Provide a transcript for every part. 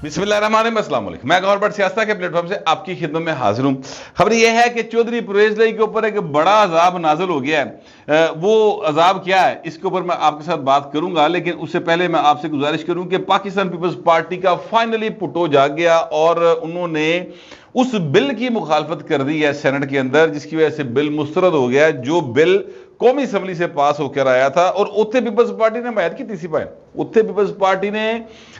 बिस्मिल्लाहिर्रहमानिर्रहीम, अस्सलाम वालेकुम। मैं गौर बट सियासत के प्लेटफॉर्म से आपकी खिदमत में हाजिर हूँ। खबर यह है कि चौधरी परवेज लाई के ऊपर एक बड़ा अजाब नाजिल हो गया है। वो अजाब क्या है इसके ऊपर मैं आपके साथ बात करूंगा, लेकिन उससे पहले मैं आपसे गुजारिश करूं कि पाकिस्तान पीपल्स पार्टी का फाइनली पुटो जाग गया और उन्होंने उस बिल की मुखालफत कर दी है सेनेट के अंदर, जिसकी वजह से बिल मुस्तरद हो गया है, जो बिल कौमी असम्बली से पास होकर आया था। और उत्थे पीपल्स पार्टी ने हमायत की तीसरी पाए। उत्थे पीपल्स पार्टी ने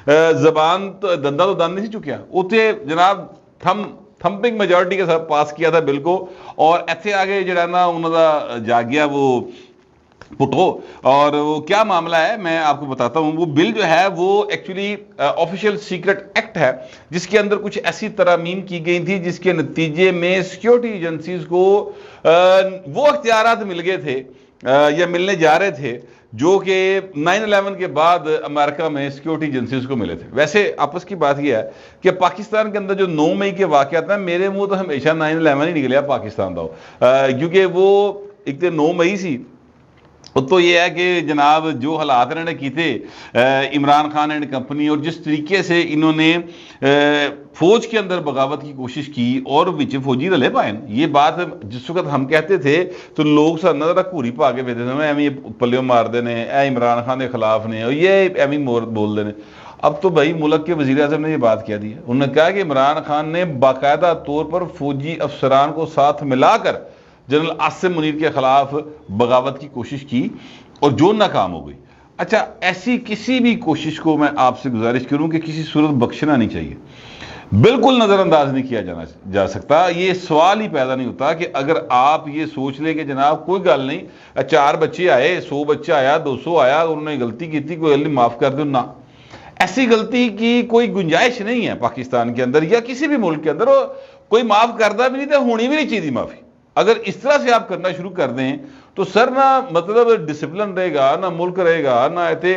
जबान तो दंदा तो दंद नहीं चुकिया, उत्थे जनाब थंपिंग मेजोरिटी के साथ पास किया था बिल को। और इत्थे आगे जड़ा ना उन्होंने जाग गया वो पुटो। और वो क्या मामला है मैं आपको बताता हूं। वो बिल जो है वो एक्चुअली ऑफिशियल सीक्रेट एक्ट है, जिसके अंदर कुछ ऐसी तरमीम की गई थी जिसके नतीजे में सिक्योरिटी एजेंसीज को वो अख्तियारात मिल गए थे या मिलने जा रहे थे जो कि 9/11 के बाद अमेरिका में सिक्योरिटी एजेंसीज को मिले थे। वैसे आपस की बात यह है कि पाकिस्तान के अंदर जो 9 मई के वाक़यात हैं, मेरे मुंह तो हमेशा 9/11 ही निकलिया पाकिस्तान का, क्योंकि वो एक तो 9 मई सी। तो ये है कि जनाब जो हालात इन्होंने किए इमरान खान एंड कंपनी, और जिस तरीके से इन्होंने फौज के अंदर बगावत की कोशिश की और विच फौजी रले पाए, ये बात जिस वक्त हम कहते थे तो लोग सारा घूरी पा के वेदे थे, एवं पल्लियों मारते ने, इमरान खान के खिलाफ ने, और ये एवं बोलते हैं। अब तो भाई मुल्क के वज़ीर आज़म ने ये बात कह दी है। उन्होंने कहा कि इमरान खान ने बाकायदा तौर पर फौजी अफसरान को साथ मिलाकर जनरल आसिम मुनीर के खिलाफ बगावत की कोशिश की और जो नाकाम हो गई। अच्छा, ऐसी किसी भी कोशिश को मैं आपसे गुजारिश करूं कि किसी सूरत बख्शना नहीं चाहिए, बिल्कुल नज़रअंदाज नहीं किया जा सकता। ये सवाल ही पैदा नहीं होता कि अगर आप ये सोच लें कि जनाब कोई गल नहीं, 4 बच्चे आए, 100 बच्चा आया, 200 आया, उन्होंने गलती की थी, कोई गल नहीं, माफ़ कर दो ना। ऐसी गलती की कोई गुंजाइश नहीं है पाकिस्तान के अंदर या किसी भी मुल्क के अंदर। कोई माफ़ करता भी नहीं तो होनी भी नहीं चाहिए माफ़ी। अगर इस तरह से आप करना शुरू कर दें तो सर ना मतलब डिसिप्लिन रहेगा ना, मुल्क रहेगा ना, ऐसे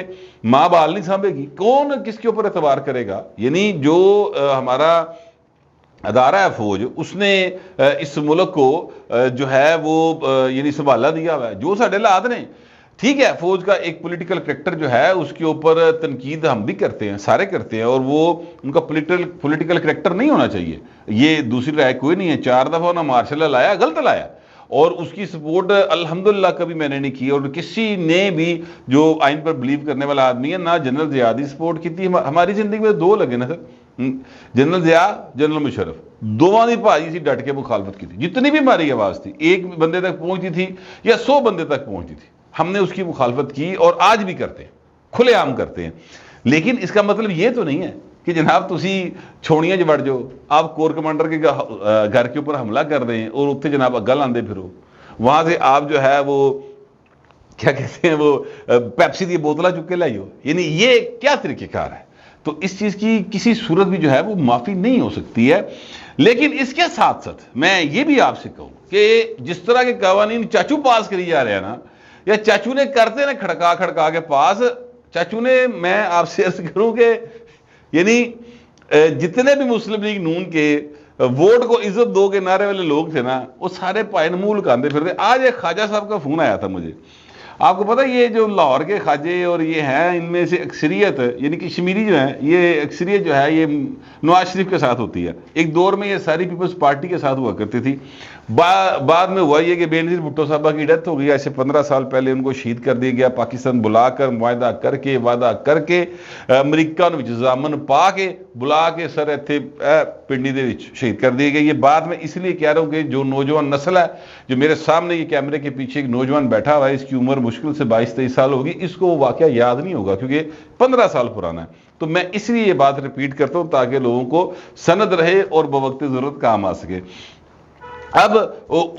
माँ बाल नहीं सांभेगी, कौन किसके ऊपर एतबार करेगा। यानी जो हमारा अदारा है फौज, उसने इस मुल्क को जो है वो यानी संभाला दिया हुआ है। जो साढ़े हालात ने, ठीक है, फौज का एक पॉलिटिकल करैक्टर जो है उसके ऊपर तनकीद हम भी करते हैं, सारे करते हैं, और वो उनका पॉलिटिकल करैक्टर नहीं होना चाहिए, ये दूसरी राय कोई नहीं है। 4 दफ़ा ना मार्शल लॉ लाया, गलत लाया, और उसकी सपोर्ट अल्हम्दुलिल्लाह कभी मैंने नहीं की, और किसी ने भी जो आइन पर बिलीव करने वाला आदमी है ना, जनरल ज़िया की सपोर्ट की थी। हमारी जिंदगी में 2 लगे ना sir, general Zia, general Musharraf, दोवां दी भाजी सी डट के मुखालफत की थी। जितनी भी हमारी आवाज़ थी, एक बंदे तक पहुँचती थी या 100 बंदे तक पहुँचती थी, हमने उसकी मुखालफत की और आज भी करते हैं, खुलेआम करते हैं। लेकिन इसका मतलब ये तो नहीं है कि जनाब तुसी छोड़ियां च वड़ जाओ, आप कोर कमांडर के घर के ऊपर हमला कर दें और उत्थे जनाब अग्गा लांदे फिरो, वहां से आप जो है वो क्या कहते हैं वो पेप्सी की बोतला चुक के लाइयो। यानी ये क्या तरीक़ेकार है। तो इस चीज़ की किसी सूरत भी जो है वो माफ़ी नहीं हो सकती है। लेकिन इसके साथ साथ मैं ये भी आपसे कहूँ कि जिस तरह के कवानीन चाचू पास करी जा रहे हैं ना, या चाचू ने करते ना खड़का खड़का के पास, चाचू ने, मैं आपसे अर्ज करूं कि यानी जितने भी मुस्लिम लीग नून के वोट को इज्जत दो के नारे वाले लोग थे ना, वो सारे पाए मुंह लुकाते फिरते। आज एक ख्वाजा साहब का फोन आया था मुझे। आपको पता है ये जो लाहौर के ख्वाजे और ये हैं, इनमें से अक्सरियत यानी कि कश्मीरी जो है, ये अक्सरियत जो है ये नवाज शरीफ के साथ होती है। एक दौर में ये सारी पीपल्स पार्टी के साथ हुआ करती थी। बाद में हुआ ये कि बेनज़ीर भुट्टो साहबा की डेथ हो गई, ऐसे 15 साल पहले उनको शहीद कर दिया गया। पाकिस्तान बुलाकर मुआहदा करके, वादा करके, अमरीका जामन पा के बुला के सर इत्थे पिंडी दे विच शहीद कर दिए गए। ये बात मैं इसलिए कह रहा हूँ कि जो नौजवान नस्ल है, जो मेरे सामने ये कैमरे के पीछे एक नौजवान बैठा हुआ है, इसकी उम्र मुश्किल से 22-23 साल होगी, इसको वो वाक़या याद नहीं होगा क्योंकि 15 साल पुराना है। तो मैं इसलिए ये बात रिपीट करता हूँ ताकि लोगों को सनद रहे और बवक्त ज़रूरत काम आ सके। अब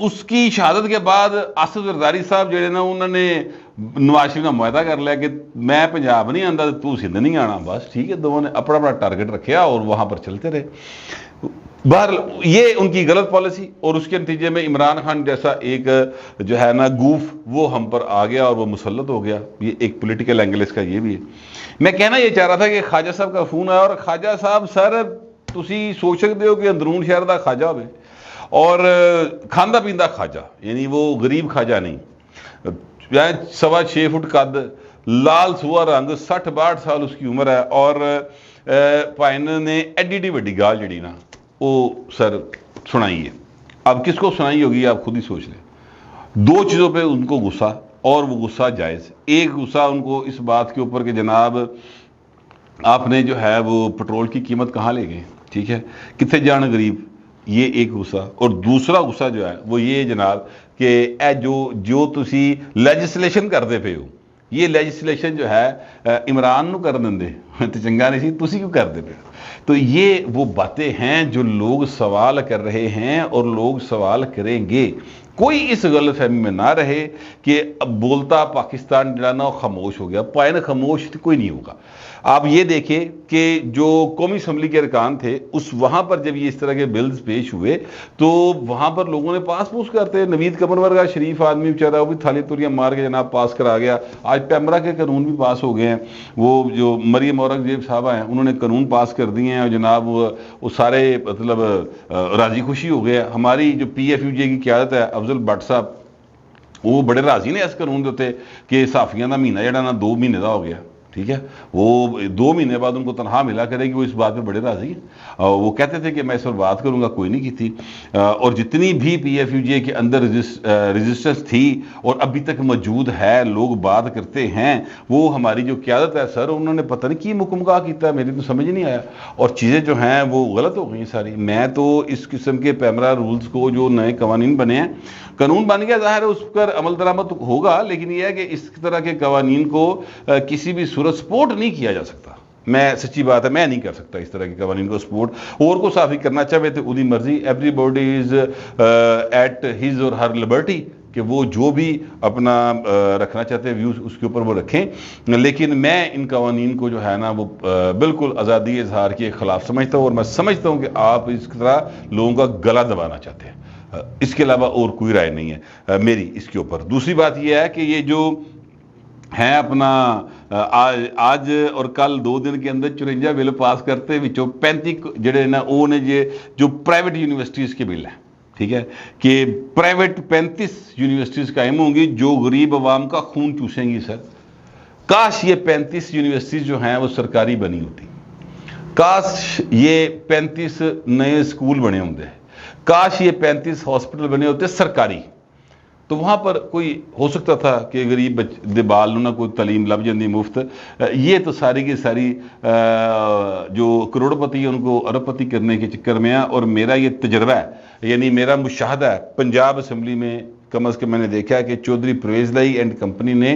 उसकी शहादत के बाद आसिफ जरदारी साहब जो ना, उन्होंने नवाज शरीफ का मुआहदा कर लिया कि मैं पंजाब नहीं आंदा, तू सिंध नहीं आना। बस ठीक है, दोनों ने अपना अपना टारगेट रखा और वहां पर चलते रहे। बहरहाल ये उनकी गलत पॉलिसी, और उसके नतीजे में इमरान खान जैसा एक जो है ना गूफ वो हम पर आ गया और वो मुसल्लत हो गया। ये एक पॉलिटिकल एंगल इसका ये भी है। मैं कहना ये चाह रहा था कि ख्वाजा साहब का फोन आया, और ख्वाजा साहब सर तुसी सोच सकते हो कि अंदरून शहर का ख्वाजा हो और खांदा पींदा ख्वाजा, यानी वो गरीब ख्वाजा नहीं, 6.25 फुट कद, लाल सुआ रंग, 60-62 साल उसकी उम्र है, और ਭਾਈ ਨੇ ਐਡੀ ਵੱਡੀ ਗਾਲ ਜਿਹੜੀ ਨਾ वो सर सुनाई है। अब किसको सुनाई होगी आप खुद ही सोच लें। दो चीज़ों पे उनको गुस्सा, और वो गुस्सा जायज़। एक गुस्सा उनको इस बात के ऊपर कि जनाब आपने जो है वो पेट्रोल की कीमत कहाँ ले गए, ठीक है, कितने जान गरीब, ये एक गुस्सा। और दूसरा गुस्सा जो है वो ये जनाब कि ए जो तुसी लैजिस्लेशन करते पे हो, ये लैजिस्लेशन जो है इमरान ਨੂੰ कर देंगे तो चंगा नहीं सी, तुसी क्यों करते पे हो। तो ये वो बातें हैं जो लोग सवाल कर रहे हैं और लोग सवाल करेंगे। कोई इस गलत फहमी में ना रहे कि अब बोलता पाकिस्तान जो ना खामोश हो गया। पायन खामोश तो कोई नहीं होगा। आप ये देखें कि जो कौमी असम्बली के अरकान थे उस वहाँ पर जब ये इस तरह के बिल्स पेश हुए तो वहाँ पर लोगों ने पास पूछ करते, नवीद कमर वर्गा शरीफ आदमी बेचारा वो भी थाली तुरियाँ मार के जनाब पास करा गया। आज पैमरा के कानून भी पास हो गए हैं। वो जो मरियम औरंगजेब साहबा हैं उन्होंने कानून पास कर दिए हैं और जनाब वो सारे मतलब राजी खुशी हो गए। हमारी जो PFUJ की क़यादत है अफजल भट्ट साहब, वो बड़े राजी ने इस कानून के उत्ते कि सहाफ़ियां का महीना जड़ा ना 2 महीने का हो गया, ठीक है। वो 2 महीने बाद उनको तनख्वाह मिला करेगी, वो इस बात पे बड़े राजी हैं। वो कहते थे कि मैं इस पर बात करूंगा, कोई नहीं की थी। और जितनी भी PFUJ के अंदर रेजिस्टेंस थी और अभी तक मौजूद है, लोग बात करते हैं, वो हमारी जो क़यादत है सर उन्होंने पता नहीं की मुकमका किया, मेरी तो समझ नहीं आया और चीज़ें जो हैं वो गलत हो गई सारी। मैं तो इस किस्म के पैमरा रूल्स को, जो नए कवानीन बने हैं, कानून बन गया, ज़ाहिर है उस पर अमल दरामद होगा, लेकिन यह है कि इस तरह के कवानीन को किसी भी सूरत सपोर्ट नहीं किया जा सकता। मैं सच्ची बात है, मैं नहीं कर सकता इस तरह के कवानीन को सपोर्ट। और को साफ़ी करना चाहे तो उदी मर्जी, एवरीबॉडी इज़ एट हिज और हर लिबर्टी, कि वो जो भी अपना रखना चाहते हैं व्यूज़ उसके ऊपर वो रखें। लेकिन मैं इन कवानीन को जो है ना वो बिल्कुल आज़ादी इजहार के ख़िलाफ़ समझता हूँ और मैं समझता हूँ कि आप इस तरह लोगों का गला दबाना चाहते हैं। इसके अलावा और कोई राय नहीं है मेरी इसके ऊपर। दूसरी बात यह है कि ये जो है अपना आज और कल 2 दिन के अंदर 54 बिल पास करते, विचों 35 जड़े ना वो ने जो प्राइवेट यूनिवर्सिटीज़ के बिल हैं, ठीक है, कि प्राइवेट 35 यूनिवर्सिटीज़ कायम होंगी जो गरीब आवाम का खून चूसेंगी। सर काश ये 35 यूनिवर्सिटीज़ जो हैं वो सरकारी बनी होती, काश ये 35 नए स्कूल बने होंगे, काश ये 35 हॉस्पिटल बने होते सरकारी, तो वहाँ पर कोई हो सकता था कि गरीब दे बाल ना कोई तालीम लभ जाती मुफ्त। ये तो सारी की सारी जो करोड़पति है उनको अरबपति करने के चक्कर में है। और मेरा ये तजर्बा है, यानी मेरा मुशाहदा है, पंजाब असम्बली में कम अज़ कम मैंने देखा है कि Chaudhary Parvez lie and company ने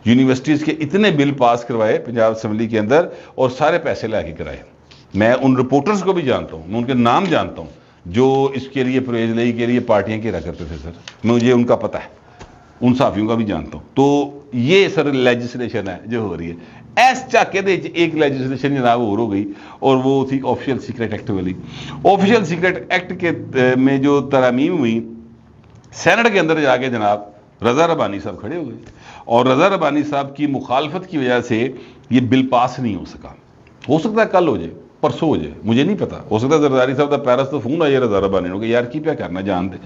यूनिवर्सिटीज़ के इतने बिल पास करवाए पंजाब असम्बली के अंदर और सारे पैसे ला के कराए। मैं उन रिपोर्टर्स को भी जानता हूँ, मैं उनके नाम जानता हूँ जो इसके लिए परवेज़ लाई के लिए पार्टियां घेरा करते थे। सर मुझे उनका पता है, उन साफियों का भी जानता हूँ। तो ये सर लेजिस्लेशन है जो हो रही है। इस झाके दे एक लेजिस्लेशन जनाब और हो गई और वो थी ऑफिशियल सीक्रेट एक्ट वाली। ऑफिशियल सीक्रेट एक्ट के में जो तरमीम हुई, सेनेट के अंदर जाके जनाब रज़ा रब्बानी साहब खड़े हो गए और रज़ा रब्बानी साहब की मुखालफत की वजह से ये बिल पास नहीं हो सका। हो सकता है कल हो जाए, परसों हो जाए, मुझे नहीं पता। हो सकता है जरदारी साहब का पैरस तो फोन आइए रज़ा रब्बानी को, यार की क्या करना जान दे।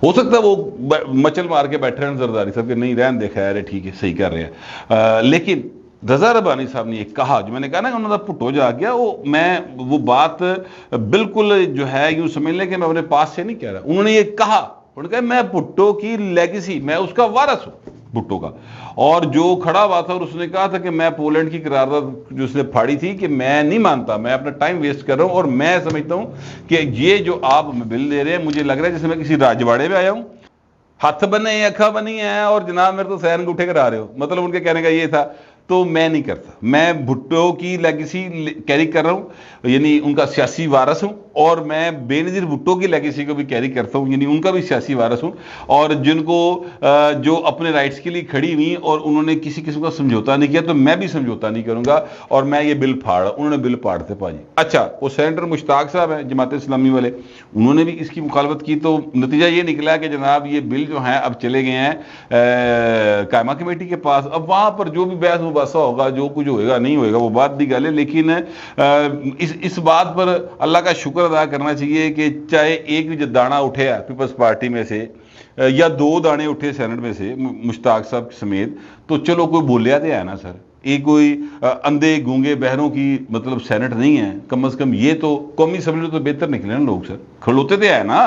हो सकता है वो मचल मार के बैठे हैं जरदारी साहब के, नहीं रहन दे, खैर है, ठीक है, सही कर रहे हैं। लेकिन रज़ा रब्बानी साहब ने ये कहा, जो मैंने कहा ना उन्होंने पुट्टो जा गया, वो बात बिल्कुल जो है यूँ समझ लें कि मैं अपने पास से नहीं कह रहा। उन्होंने ये कहा, उन्होंने कहा मैं भुट्टो की लेगेसी, मैं उसका वारस हूँ भुट्टो का। और जो खड़ा हुआ था और उसने कहा था कि मैं पोलैंड की करारदाद जो उसने फाड़ी थी कि मैं नहीं मानता, मैं अपना टाइम वेस्ट कर रहा हूँ और मैं समझता हूँ कि ये जो आप बिल दे रहे हैं, मुझे लग रहा है जैसे मैं किसी राजवाड़े में आया हूँ, हाथ बने अखा बनी है और जनाब मेरे तो सैन अंगूठे करा रहे हो। मतलब उनके कहने का ये था। तो मैं नहीं करता, मैं भुट्टो की लेगेसी कैरी कर रहा हूँ, यानी उनका सियासी वारस हूँ। और मैं बेनज़ीर भुट्टो की लेगेसी को भी कैरी करता हूँ, यानी उनका भी सियासी वारस हूँ। और जिनको जो अपने राइट्स के लिए खड़ी हुई और उन्होंने किसी किस्म का समझौता नहीं किया, तो मैं भी समझौता नहीं करूँगा और मैं ये बिल फाड़ा। उन्होंने बिल फाड़ते पाजी। अच्छा, वो सेनेटर मुश्ताक साहब हैं जमात इस्लामी वाले, उन्होंने भी इसकी मुखालफत की। तो नतीजा ये निकला कि जनाब ये बिल जो हैं अब चले गए हैं कायमा कमेटी के पास। अब वहाँ पर जो भी बहस मुबासा होगा, जो कुछ होएगा नहीं होएगा वो बात दी गल है। लेकिन इस बात पर अल्लाह का शुक्र अदा करना चाहिए कि चाहे एक भी दाना उठे पीपल्स पार्टी में से या 2 दाने उठे सेनेट में से मुश्ताक साहब समेत, तो चलो कोई बोलिया तो है ना सर। یہ کوئی اندھے گونگے بہروں کی مطلب سینٹ نہیں ہے. کم از کم یہ تو قومی اسمبلی تو بہتر نکلے نا لوگ سر, کھلوتے تو ہے نا,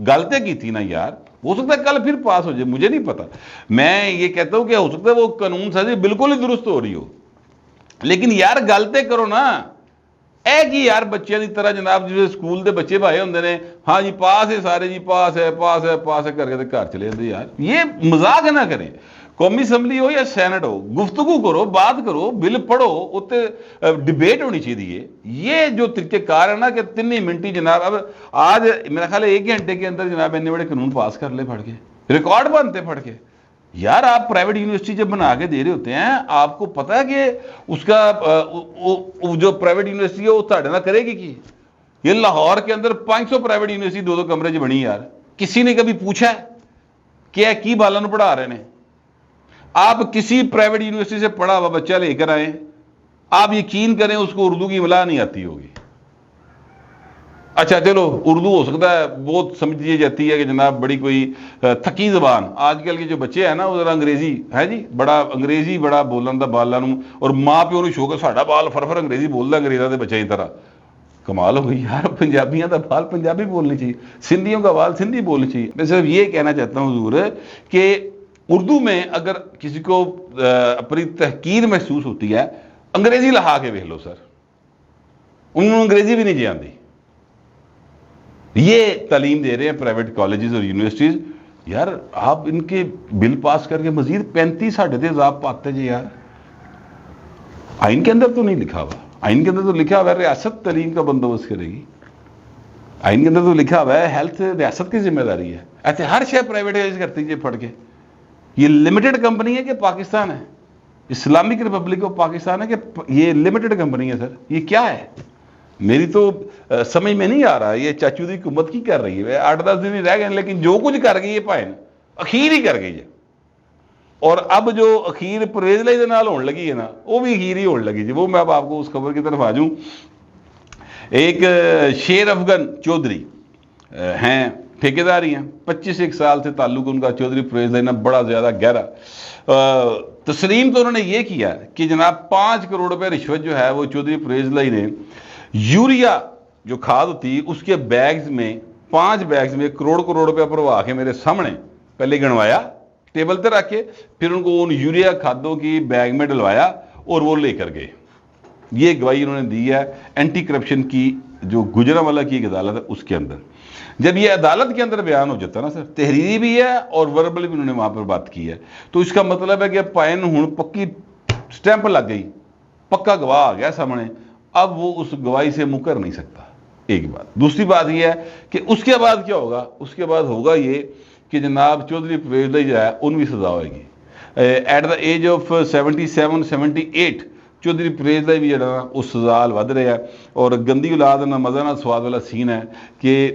غلطی کی تھی نا یار. ہو سکتا ہے کل پھر پاس ہو جائے, مجھے نہیں پتا. میں یہ کہتا ہوں کہ ہو سکتا ہے وہ قانون سازی بالکل ہی درست ہو رہی ہو, لیکن یار غلطی کرو نا. اے جی یار بچیاں دی طرح جناب جو سکول دے بچے بھائی ہوندے نے, ہاں جی پاس ہے سارے, جی پاس ہے پاس ہے پاس ہے کر کے گھر چلے جاندے. یار یہ مذاق نہ کریں. قومی اسمبلی ہو یا سینٹ ہو, گفتگو کرو, بات کرو, بل پڑھو, اتنے ڈیبیٹ ہونی چاہیے. یہ جو طریقہ کار ہے نا کہ 3 منٹی جناب, اب آج میرا خیال ہے 1 گھنٹے کے اندر جناب اتنے بڑے قانون پاس کر لے پڑھ کے, ریکارڈ بنتے پڑھ کے. یار آپ پرائیویٹ یونیورسٹی جب بنا کے دے رہے ہوتے ہیں, آپ کو پتا ہے کہ اس کا جو پرائیویٹ یونیورسٹی ہے وہ تھوڑے نہ کرے گی کی. یہ لاہور کے اندر 500 پرائیویٹ یونیورسٹی 2 کمرے جو بنی. یار کسی نے کبھی پوچھا ہے کہ کی بالا نو پڑھا رہے ہیں؟ آپ کسی پرائیویٹ یونیورسٹی سے پڑھا ہوا بچہ لے کر آئیں, آپ یقین کریں اس کو اردو کی املا نہیں آتی ہوگی. اچھا چلو اردو ہو سکتا ہے بہت سمجھی جاتی ہے کہ جناب بڑی کوئی تھکی زبان. آج کل کے جو بچے ہیں نا وہ ذرا انگریزی ہے جی, بڑا انگریزی بڑا بولن دا بالا نو, اور ماں پیو نو شوق ہے ساڈا بال فر انگریزی بولدا انگریزاں دے بچے کی طرح. کمال ہو گئی یار, پنجابیاں دا بال پنجابی بولنی چاہیے, سندھیوں کا بال سندھی بولنی چاہیے. میں صرف یہ کہنا چاہتا ہوں حضور کہ اردو میں اگر کسی کو اپنی تحقیر محسوس ہوتی ہے, انگریزی لہا کے دیکھ لو سر, انہوں نے انگریزی بھی نہیں جی آتی. یہ تعلیم دے رہے ہیں پرائیویٹ کالجز اور یونیورسٹیز. یار آپ ان کے بل پاس کر کے مزید 35 ساڑھے دے عذاب پاتے جی. یار آئین کے اندر تو نہیں لکھا ہوا, آئین کے اندر تو لکھا ہوا ہے ریاست تعلیم کا بندوبست کرے گی. آئین کے اندر تو لکھا ہوا ہے ہیلتھ ریاست کی ذمہ داری ہے. ایسے ہر شے پرائیویٹائز کرتی ہے پڑھ کے. یہ لمیٹڈ کمپنی ہے کہ پاکستان ہے, اسلامک ریپبلک آف پاکستان ہے کہ یہ لمیٹڈ کمپنی ہے سر؟ یہ کیا ہے؟ میری تو سمجھ میں نہیں آ رہا. یہ چاچو دی حکومت کی کر رہی ہے؟ 8-10 دن ہی رہ گئے لیکن جو کچھ کر گئی ہے پائن اخیر ہی کر گئی ہے. اور اب جو اخیر پرویز لائی دے نال ہون لگی ہے نا, وہ بھی اخیر ہی ہون لگی جی. وہ میں اب آپ کو اس خبر کی طرف آ جاؤں. ایک شیر افغان چودھری ہیں, ٹھیکیداری ہیں, 25 سال سے تعلق ان کا چودھری پرویز لائی بڑا زیادہ گہرا. تسلیم تو انہوں نے یہ کیا کہ جناب 5 کروڑ روپے رشوت جو ہے وہ چودھری پرویز لائی نے یوریا جو کھاد ہوتی اس کے بیگز میں 5 بیگز میں کروڑ روپے پروا کے میرے سامنے پہلے گنوایا, ٹیبل پہ رکھ کے, پھر ان کو ان یوریا کھادوں کی بیگ میں ڈلوایا اور وہ لے کر گئے. یہ گواہی انہوں نے دی ہے اینٹی کرپشن کی جو گجرانوالہ کی ایک عدالت ہے اس کے اندر. جب یہ عدالت کے اندر بیان ہو جاتا ہے نا سر, تحریری بھی ہے اور وربل بھی انہوں نے وہاں پر بات کی ہے, تو اس کا مطلب ہے کہ پائن ہوں پکی سٹیمپ لگ گئی, پکا گواہ آ گیا سامنے. اب وہ اس گواہی سے مکر نہیں سکتا. ایک بات. دوسری بات یہ ہے کہ اس کے بعد کیا ہوگا؟ اس کے بعد ہوگا یہ کہ جناب چودھری پرویز لائی جو ہے ان بھی سزا ہوئے گی. At the age of 77-78 Chaudhry Pervaiz Elahi بھی جڑا اس سزا ود رہے ہیں. اور گندی اولاد نہ مزہ نہ سواد والا سین ہے کہ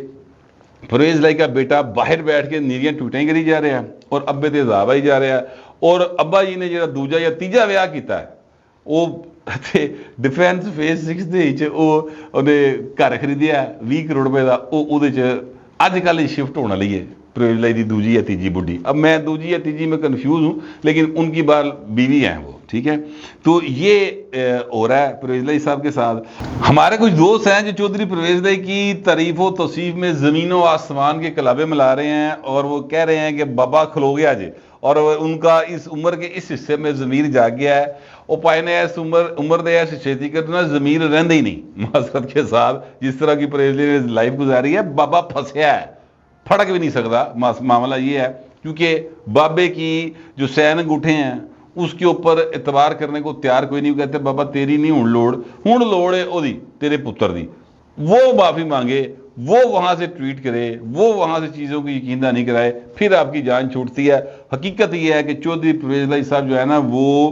پرویز لائی کا بیٹا باہر بیٹھ کے نیریاں ٹوٹیں کری جا رہے ہیں اور ابے تے عذاب آئی جا رہے ہیں. اور ابا جی نے جڑا دوجا یا تیجا ویاہ کیتا ہے وہ ڈیفینس فیز 6 دے گھر خریدیا 20 کروڑ روپے کا, وہ اج کل شفٹ ہونے والی ہے پرویز لائی دی دوجی یا تیجی بڈھی. اب میں دوجی یا تیجی میں کنفیوز ہوں, لیکن ان کی بال بیوی ہیں وہ, ٹھیک ہے. تو یہ ہو رہا ہے پرویز لائی صاحب کے ساتھ. ہمارے کچھ دوست ہیں جو چودھری پرویز لائی کی تعریف و توصیف میں زمین و آسمان کے کلابے ملا رہے ہیں, اور وہ کہہ رہے ہیں کہ بابا کھلو گیا جی, اور ان کا اس عمر کے اس حصے میں ضمیر جاگ گیا ہے. وہ پائے نے اس عمر دے ایسے چھیتی کرنا ضمیر رہندے ہی نہیں. معذرت کے ساتھ جس طرح کی پرویز لائی نے لائف گزاری ہے, بابا پھنسیا ہے, پھڑک بھی نہیں سکتا. معاملہ یہ ہے کیونکہ بابے کی جو سین انگوٹھے ہیں اس کے اوپر اعتبار کرنے کو تیار کوئی نہیں. کہتے بابا تیری نہیں ہوں لوڑ ہے او دی تیرے پتر دی, وہ معافی مانگے, وہ وہاں سے ٹویٹ کرے, وہ وہاں سے چیزوں کو یقیندہ نہیں کرائے, پھر آپ کی جان چھوٹتی ہے. حقیقت یہ ہے کہ چودھری پرویز لائی صاحب جو ہے نا وہ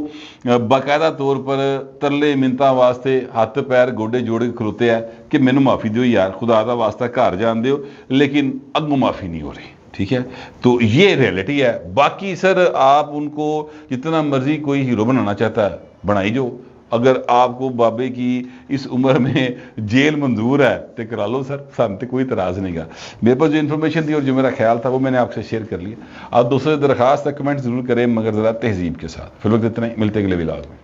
باقاعدہ طور پر ترلے منتاں واسطے ہاتھ پیر گوڈے جوڑ کے کھلوتے ہیں کہ مینو معافی دیو یار, خدا دا واسطہ گھر جان دیو, لیکن اگوں معافی نہیں ہو رہی. ٹھیک ہے, تو یہ ریئلٹی ہے. باقی سر آپ ان کو جتنا مرضی کوئی ہیرو بنانا چاہتا ہے بنائی جو, اگر آپ کو بابے کی اس عمر میں جیل منظور ہے تو کرا لو سر, سامنے کوئی اعتراض نہیں گا. میرے پاس جو انفارمیشن تھی اور جو میرا خیال تھا وہ میں نے آپ سے شیئر کر لیا. آپ دوستوں سے درخواست ہے کمنٹ ضرور کریں مگر ذرا تہذیب کے ساتھ. فی الوقت اتنا ہی, ملتے ہیں اگلے ولاگ میں.